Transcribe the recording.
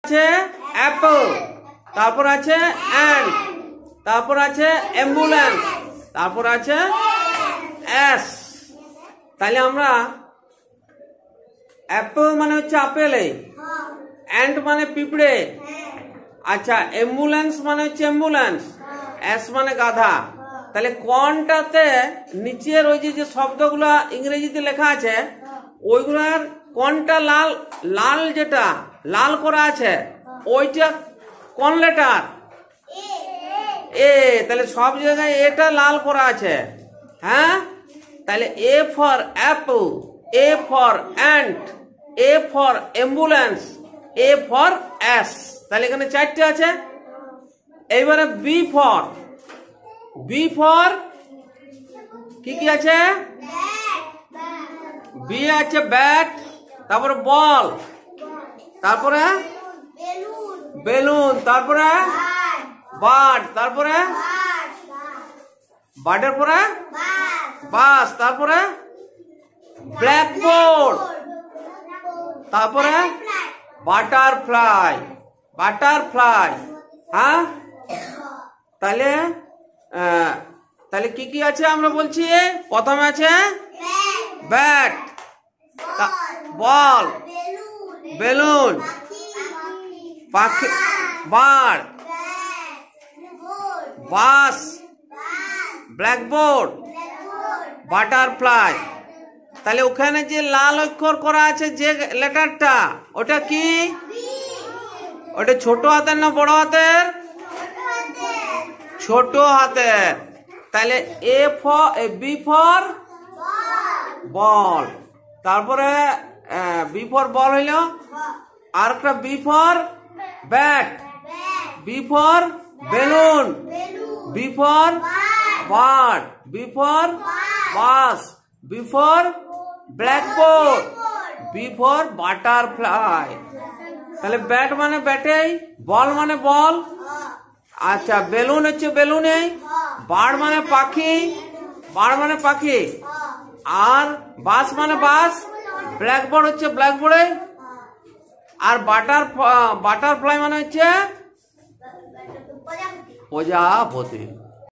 আছে অ্যাপল, তারপর আছে অ্যান্ট, তারপর আছে অ্যাম্বুলেন্স, তারপর আছে অ্যাস। তাহলে আমরা অ্যাপল মানে হচ্ছে আপেলে, অ্যান্ট মানে পিঁপড়ে, আচ্ছা অ্যাম্বুলেন্স মানে হচ্ছে অ্যাম্বুলেন্স, অ্যাস মানে গাধা। তাহলে কোনটাতে নিচের ওই যে শব্দগুলা ইংরেজিতে লেখা আছে ওইগুলার কোনটা লাল, লাল যেটা লাল করা আছে ওইটা কোন লেটার? এ। তাহলে সব জায়গায় এটা লাল করা আছে। হ্যাঁ, তাহলে A for apple, A for ant, A for ambulance, A for ass. তাহলে এখানে চারটে আছে। এইবারে বি ফর, বি ফর কি কি আছে? বি আছে ব্যাট, তারপরে বল, তারপরে বেলুন, তারপরে বার্ড, তারপরে বার্ডের পরে বাস, তারপরে ব্ল্যাকবোর্ড, তারপরে বাটারফ্লাই, বাটারফ্লাই। হ্যাঁ, তাহলে তাহলে কি কি আছে আমরা বলছি? প্রথমে আছে ব্যাট, বল, বেলুন, পাখি, বার্ড, বাস, ব্ল্যাকবোর্ড, বাটারফ্লাই। তাহলে ওখানে যে লাল অক্ষর করা আছে যে লেটারটা ওটা কি? ওটা ছোট হাতের না বড় হাতের? ছোট হাতের। তাহলে A for, B for ball, তারপরে বি ফর বল হইল, আর একটা B for bat, B for balloon, B for bird, B for bus, B for blackboard, B for butterfly. তাহলে ব্যাট মানে ব্যাটেই, বল মানে বল, আচ্ছা বেলুন হচ্ছে বেলুনে, বার্ড মানে পাখি, বার্ড মানে পাখি, আর বাস মানে বাস, ব্ল্যাকবোর্ড হচ্ছে ব্ল্যাকবোর্ডে, আর বাটারফ্লাই মানে হচ্ছে প্রজাপতি।